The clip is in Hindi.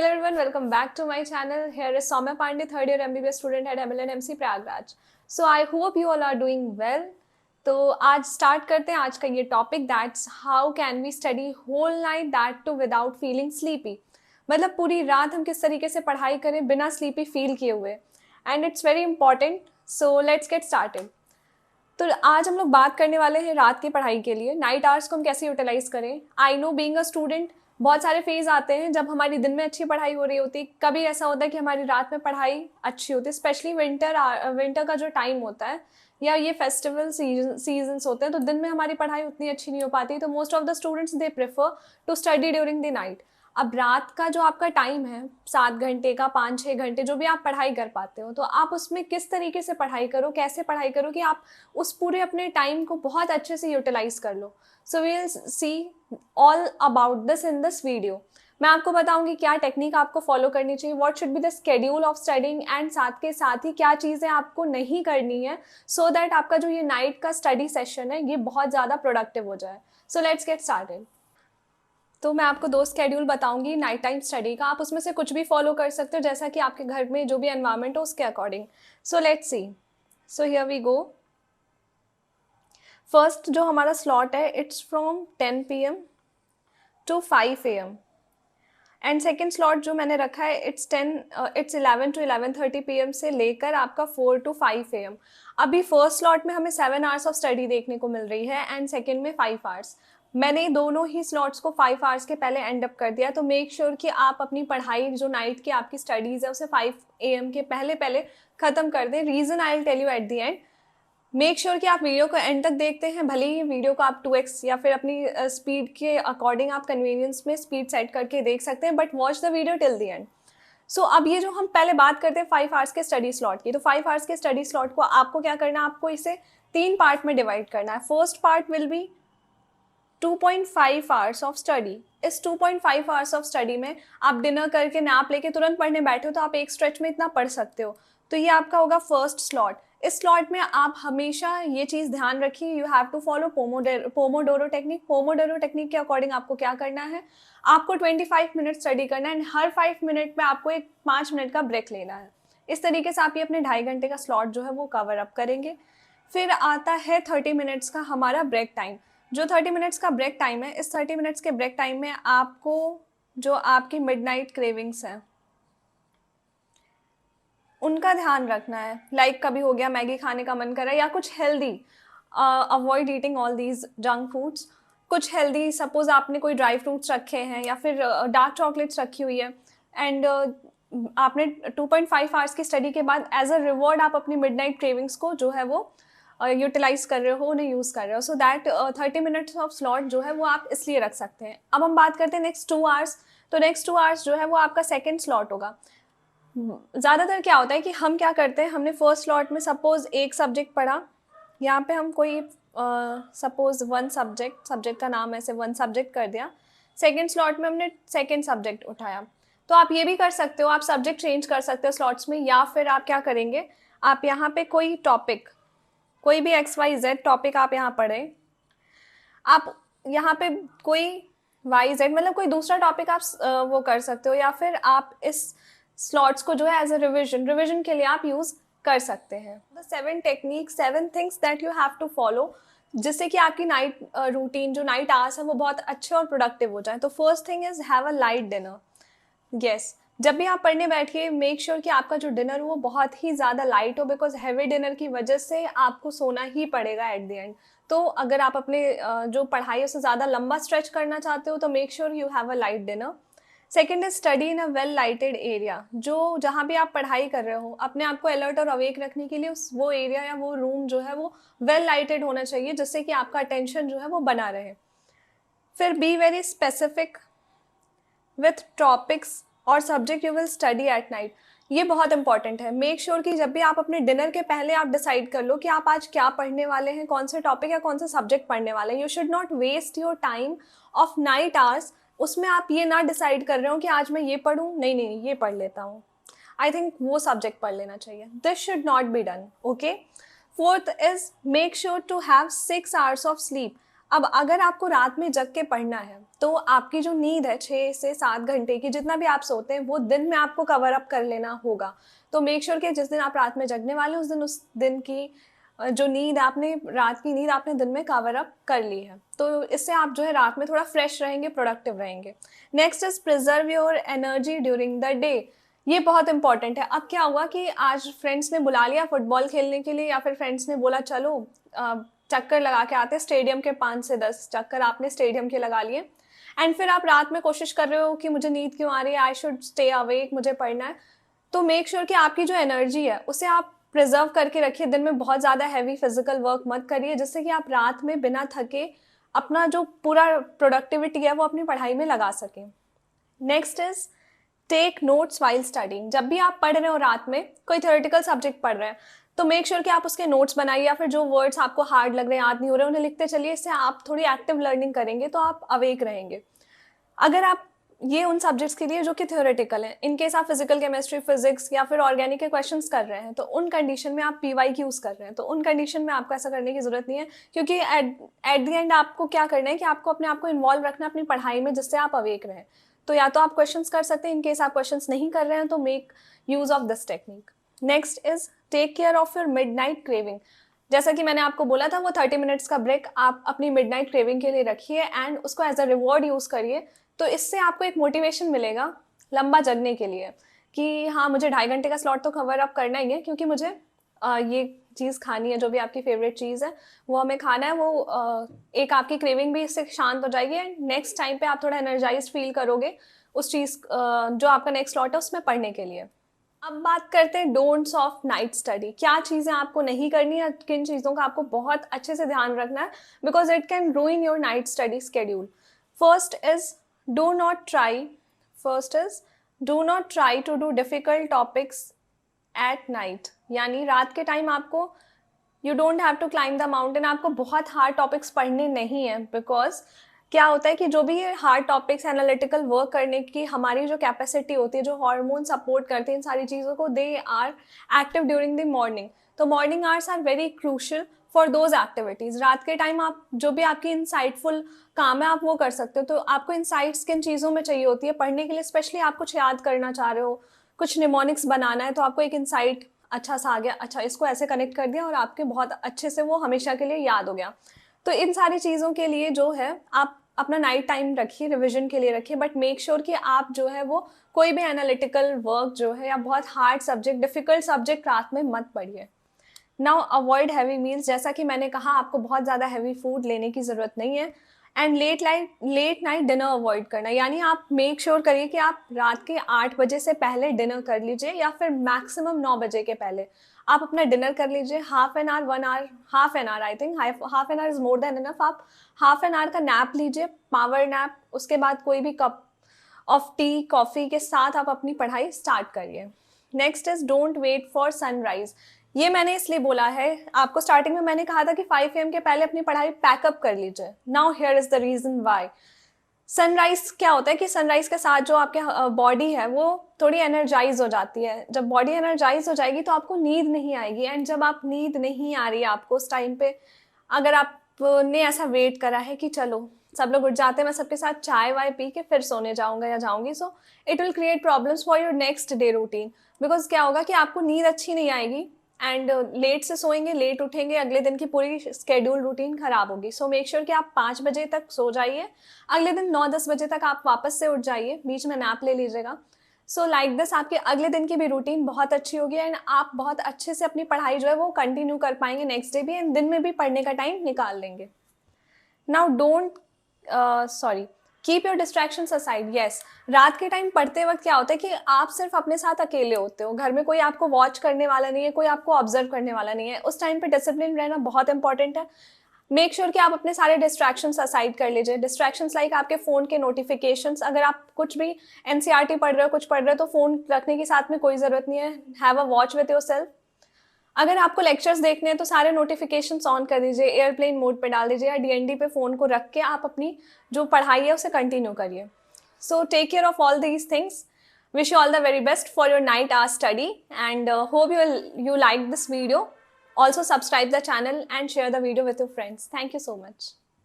Hello everyone, welcome back to my channel. Here is Soumya Pandey, third year MBBS student at MLN-MC Prayagraj. So I hope you all are doing well. तो आज स्टार्ट करते हैं आज का ये topic, that's how can we study whole night, that too without feeling sleepy. मतलब पूरी रात हम किस तरीके से पढ़ाई करें बिना स्लीपी फील किए हुए, and it's very important. So let's get started. तो आज हम लोग बात करने वाले हैं रात की पढ़ाई के लिए, नाइट आवर्स को हम कैसे यूटिलाइज करें. I know being a student बहुत सारे फेज आते हैं जब हमारी दिन में अच्छी पढ़ाई हो रही होती, कभी ऐसा होता है कि हमारी रात में पढ़ाई अच्छी होती है. स्पेशली विंटर का जो टाइम होता है या ये फेस्टिवल सीजन्स होते हैं तो दिन में हमारी पढ़ाई उतनी अच्छी नहीं हो पाती. तो most of the students they prefer to study during the night. अब रात का जो आपका टाइम है 7 घंटे का, 5-6 घंटे जो भी आप पढ़ाई कर पाते हो, तो आप उसमें किस तरीके से पढ़ाई करो, कैसे पढ़ाई करो कि आप उस पूरे अपने टाइम को बहुत अच्छे से यूटिलाइज कर लो. So we will see all about this in this video. मैं आपको बताऊंगी क्या टेक्निक आपको फॉलो करनी चाहिए, what should be the schedule of studying, and साथ के साथ ही क्या चीज़ें आपको नहीं करनी है सो दैट आपका जो ये नाइट का स्टडी सेशन है ये बहुत ज़्यादा प्रोडक्टिव हो जाए. So let's get started. तो मैं आपको 2 स्केड्यूल बताऊंगी नाइट टाइम स्टडी का. आप उसमें से कुछ भी फॉलो कर सकते हो जैसा कि आपके घर में जो भी एनवायरनमेंट हो उसके according. So let's see. So here we go. First जो हमारा स्लॉट है it's from 10 PM to 5 AM. And second slot जो मैंने रखा है इट्स 11 to 11:30 PM से लेकर आपका 4 to 5 AM. अभी फर्स्ट स्लॉट में हमें 7 आवर्स ऑफ स्टडी देखने को मिल रही है एंड सेकेंड में 5 आवर्स. मैंने दोनों ही स्लॉट्स को 5 आवर्स के पहले एंड अप कर दिया. तो मेक श्योर कि आप अपनी पढ़ाई जो नाइट की आपकी स्टडीज़ है उसे 5 AM के पहले ख़त्म कर दें. Reason I will tell you at the end. Make sure कि आप वीडियो को एंड तक देखते हैं. भले ही वीडियो को आप 2x या फिर अपनी स्पीड के अकॉर्डिंग आप कन्वीनियंस में स्पीड सेट करके देख सकते हैं, but watch the video till the end. So अब ये जो हम पहले बात करते हैं 5 आवर्स के स्टडी स्लॉट की, तो 5 आवर्स के स्टडी स्लॉट को आपको क्या करना है, आपको इसे 3 पार्ट में डिवाइड करना है. First part will be 2.5 hours of study. इस 2.5 आवर्स ऑफ स्टडी में आप डिनर करके नैप लेके तुरंत पढ़ने बैठे हो तो आप एक स्ट्रेच में इतना पढ़ सकते हो. तो ये आपका होगा फर्स्ट स्लॉट. इस स्लॉट में आप हमेशा ये चीज़ ध्यान रखिए, you have to follow pomodoro technique. Pomodoro technique के अकॉर्डिंग आपको क्या करना है, आपको 25 मिनट स्टडी करना है एंड हर 5 मिनट में आपको एक 5 मिनट का ब्रेक लेना है. इस तरीके से आप ये अपने 2.5 घंटे का स्लॉट जो है वो कवर अप करेंगे. फिर आता है 30 मिनट्स का हमारा ब्रेक टाइम. जो 30 मिनट्स का ब्रेक टाइम है, इस 30 मिनट्स के ब्रेक टाइम में आपको जो आपकी मिडनाइट क्रेविंग्स हैं उनका ध्यान रखना है. लाइक कभी हो गया मैगी खाने का मन कर रहा है या कुछ healthy, avoid eating all these junk foods. कुछ हेल्दी, सपोज आपने कोई ड्राई फ्रूट्स रखे हैं या फिर डार्क चॉकलेट्स रखी हुई है एंड आपने 2.5 आवर्स की स्टडी के बाद एज अ रिवॉर्ड आप अपनी मिडनाइट क्रेविंग्स को जो है वो यूटिलाइज कर रहे हो, उन्हें यूज़ कर रहे हो. So that 30 minutes of slot जो है वो आप इसलिए रख सकते हैं. अब हम बात करते हैं नेक्स्ट 2 आवर्स. तो नेक्स्ट 2 आवर्स जो है वो आपका सेकेंड स्लॉट होगा. ज़्यादातर क्या होता है कि हम क्या करते हैं, हमने फर्स्ट स्लॉट में सपोज एक सब्जेक्ट पढ़ा, यहाँ पे हम कोई सपोज 1 सब्जेक्ट का नाम ऐसे 1 सब्जेक्ट कर दिया. सेकेंड स्लॉट में हमने सेकेंड सब्जेक्ट उठाया. तो आप ये भी कर सकते हो, आप सब्जेक्ट चेंज कर सकते हो स्लॉट्स में, या फिर आप क्या करेंगे, आप यहाँ पे कोई टॉपिक, कोई भी XYZ टॉपिक आप यहाँ पढ़ें, आप यहाँ पे कोई YZ मतलब कोई दूसरा टॉपिक आप वो कर सकते हो, या फिर आप इस स्लॉट्स को जो है एज अ रिविजन के लिए आप यूज़ कर सकते हैं. The 7 techniques, 7 things that you have to follow, जिससे कि आपकी नाइट रूटीन जो नाइट आवर्स है वो बहुत अच्छे और प्रोडक्टिव हो जाए. तो first thing is have a light dinner. Yes, जब भी आप पढ़ने बैठिए मेक श्योर कि आपका जो डिनर हो वो बहुत ही ज़्यादा लाइट हो, बिकॉज हैवी डिनर की वजह से आपको सोना ही पड़ेगा एट द एंड. तो अगर आप अपने जो पढ़ाई है उसे ज़्यादा लंबा स्ट्रेच करना चाहते हो तो make sure you have a light dinner. Second is study in a well lighted area. जो जहाँ भी आप पढ़ाई कर रहे हो अपने आप को अलर्ट और अवेक रखने के लिए वो एरिया या वो रूम जो है वो वेल लाइटेड होना चाहिए, जिससे कि आपका अटेंशन जो है वो बना रहे. फिर be very specific with topics और subject you will study at night. ये बहुत इंपॉर्टेंट है. मेक श्योर कि जब भी आप अपने डिनर के पहले आप डिसाइड कर लो कि आप आज क्या पढ़ने वाले हैं, कौन से टॉपिक या कौन से सब्जेक्ट पढ़ने वाले हैं. You should not waste your time of night hours. उसमें आप ये ना डिसाइड कर रहे हो कि आज मैं ये पढ़ूँ, नहीं ये पढ़ लेता हूँ, आई थिंक वो सब्जेक्ट पढ़ लेना चाहिए. This should not be done. Okay. Fourth is make sure to have 6 hours of sleep. अब अगर आपको रात में जग के पढ़ना है तो आपकी जो नींद है 6 से 7 घंटे की, जितना भी आप सोते हैं वो दिन में आपको कवर अप कर लेना होगा। तो मेक श्योर कि जिस दिन आप रात में जगने वाले हैं उस दिन की जो नींद आपने रात की नींद आपने दिन में कवर अप कर ली है। तो इससे आप जो है रात में थोड़ा फ्रेश रहेंगे, प्रोडक्टिव रहेंगे। Next is preserve your energy during the day. ये बहुत इंपॉर्टेंट है। अब क्या हुआ कि आज फ्रेंड्स ने बुला लिया फुटबॉल खेलने के लिए, या फिर फ्रेंड्स ने बोला चलो चक्कर लगा के आते हैं स्टेडियम के, 5 से 10 चक्कर आपने स्टेडियम के लगा लिए, एंड फिर आप रात में कोशिश कर रहे हो कि मुझे नींद क्यों आ रही है, आई शुड स्टे अवेक, मुझे पढ़ना है। तो मेक श्योर कि आपकी जो एनर्जी है उसे आप प्रिजर्व करके रखिए। दिन में बहुत ज़्यादा हैवी फिजिकल वर्क मत करिए, जिससे कि आप रात में बिना थके अपना जो पूरा प्रोडक्टिविटी है वो अपनी पढ़ाई में लगा सकें। Next is take notes while studying. जब भी आप पढ़ रहे हो रात में, कोई थ्योरेटिकल सब्जेक्ट पढ़ रहे हैं, तो मेक श्योर कि आप उसके नोट्स बनाइए, या फिर जो वर्ड्स आपको हार्ड लग रहे हैं, याद नहीं हो रहे, उन्हें लिखते चलिए। इससे आप थोड़ी एक्टिव लर्निंग करेंगे तो आप अवेक रहेंगे। अगर आप ये उन सब्जेक्ट्स के लिए जो कि थ्योरेटिकल हैं, इनकेस आप फिजिकल केमिस्ट्री, फिजिक्स या फिर ऑर्गेनिक के क्वेश्चंस कर रहे हैं, तो उन कंडीशन में आप पीवाई यूज़ कर रहे हैं, तो उन कंडीशन में आपको ऐसा करने की ज़रूरत नहीं है, क्योंकि एट द एंड आपको क्या करना है कि आपको अपने आप को इन्वॉल्व रखना है अपनी पढ़ाई में, जिससे आप अवेक रहें। तो या तो आप क्वेश्चंस कर सकते हैं, इनकेस आप क्वेश्चंस नहीं कर रहे हैं तो make use of this technique. Next is take care of your midnight craving. जैसा कि मैंने आपको बोला था, वो 30 मिनट्स का ब्रेक आप अपनी मिडनाइट क्रेविंग के लिए रखिए एंड उसको एज अ रिवॉर्ड यूज़ करिए। तो इससे आपको एक मोटिवेशन मिलेगा लंबा जगने के लिए कि हाँ, मुझे 2.5 घंटे का स्लॉट तो कवर अप करना ही है, क्योंकि मुझे ये चीज़ खानी है, जो भी आपकी फेवरेट चीज़ है वो हमें खाना है। वो एक आपकी क्रेविंग भी इससे शांत हो जाएगी एंड नेक्स्ट टाइम पे आप थोड़ा एनर्जाइज फील करोगे उस चीज़ जो आपका नेक्स्ट स्लॉट है उसमें पढ़ने के लिए। अब बात करते हैं डोंट्स ऑफ नाइट स्टडी। क्या चीज़ें आपको नहीं करनी है, किन चीज़ों का आपको बहुत अच्छे से ध्यान रखना है, because it can ruin your night study schedule. First is do not try to do difficult topics at night. यानी रात के टाइम आपको you don't have to climb the mountain, आपको बहुत हार्ड टॉपिक्स पढ़ने नहीं है। बिकॉज क्या होता है कि जो भी ये हार्ड टॉपिक्स एनालिटिकल वर्क करने की हमारी जो कैपेसिटी होती है, जो हार्मोन सपोर्ट करते हैं इन सारी चीज़ों को, they are active during the morning. तो morning hours are very crucial for those activities. रात के टाइम आप जो भी आपकी इंसाइटफुल काम है आप वो कर सकते हो। तो आपको इंसाइट्स किन चीज़ों में चाहिए होती है पढ़ने के लिए, स्पेशली आप कुछ याद करना चाह रहे हो, कुछ निमोनिक्स बनाना है, तो आपको एक इंसाइट अच्छा सा आ गया, अच्छा इसको ऐसे कनेक्ट कर दिया और आपके बहुत अच्छे से वो हमेशा के लिए याद हो गया। तो इन सारी चीज़ों के लिए जो है आप अपना नाइट टाइम रखिए, रिविजन के लिए रखिए, बट मेक श्योर कि आप जो है वो कोई भी एनालिटिकल वर्क जो है या बहुत हार्ड सब्जेक्ट, डिफिकल्ट सब्जेक्ट रात में मत पढ़िए। Now avoid heavy meals. जैसा कि मैंने कहा, आपको बहुत ज़्यादा हैवी फूड लेने की ज़रूरत नहीं है। And let night dinner avoid करना, यानी आप मेक श्योर करिए कि आप रात के 8 बजे से पहले डिनर कर लीजिए, या फिर मैक्सिमम 9 बजे के पहले आप अपना डिनर कर लीजिए। Half an hour, 1 hour, half an hour, I think half an hour is more than enough. आप हाफ एन आवर का नैप लीजिए, पावर नैप। उसके बाद कोई भी कप ऑफ टी, कॉफ़ी के साथ आप अपनी पढ़ाई स्टार्ट करिए। Next is don't wait for sunrise. ये मैंने इसलिए बोला है, आपको स्टार्टिंग में मैंने कहा था कि 5 AM के पहले अपनी पढ़ाई पैकअप कर लीजिए। Now here is the reason why. Sunrise क्या होता है कि सनराइज के साथ जो आपके बॉडी है वो थोड़ी एनर्जाइज हो जाती है। जब बॉडी एनर्जाइज हो जाएगी तो आपको नींद नहीं आएगी, एंड जब आप नींद नहीं आ रही है आपको उस टाइम पे, अगर आपने ऐसा वेट करा है कि चलो सब लोग उठ जाते हैं, मैं सबके साथ चाय वाय पी के फिर सोने जाऊंगा या जाऊंगी, so it will create problems for your next day routine. Because क्या होगा कि आपको नींद अच्छी नहीं आएगी एंड लेट से सोएंगे, लेट उठेंगे, अगले दिन की पूरी स्केड्यूल रूटीन खराब होगी। सो मेक श्योर कि आप 5 बजे तक सो जाइए, अगले दिन 9-10 बजे तक आप वापस से उठ जाइए, बीच में नैप ले लीजिएगा। सो लाइक दिस आपके अगले दिन की भी रूटीन बहुत अच्छी होगी एंड आप बहुत अच्छे से अपनी पढ़ाई जो है वो कंटिन्यू कर पाएंगे नेक्स्ट डे भी, एंड दिन में भी पढ़ने का टाइम निकाल लेंगे। Now keep your distractions aside. Yes, रात के टाइम पढ़ते वक्त क्या होता है कि आप सिर्फ अपने साथ अकेले होते हो, घर में कोई आपको वॉच करने वाला नहीं है, कोई आपको ऑब्जर्व करने वाला नहीं है। उस टाइम पे डिसिप्लिन रहना बहुत इंपॉर्टेंट है। मेक श्योर कि आप अपने सारे डिस्ट्रैक्शंस असाइड कर लीजिए। डिस्ट्रैक्शंस लाइक आपके फ़ोन के नोटिफिकेशंस, अगर आप कुछ भी एनसीईआरटी पढ़ रहे हो, कुछ पढ़ रहे हो, तो फ़ोन रखने की साथ में कोई ज़रूरत नहीं है। Have a watch with your self. अगर आपको लेक्चर्स देखने हैं तो सारे नोटिफिकेशंस ऑन कर दीजिए, एयरप्लेन मोड पे डाल दीजिए, या डीएनडी पे फ़ोन को रख के आप अपनी जो पढ़ाई है उसे कंटिन्यू करिए। So take care of all these things. Wish you all the very best for your night hour study and hope you like this video. Also subscribe the channel and share the video with your friends. Thank you so much.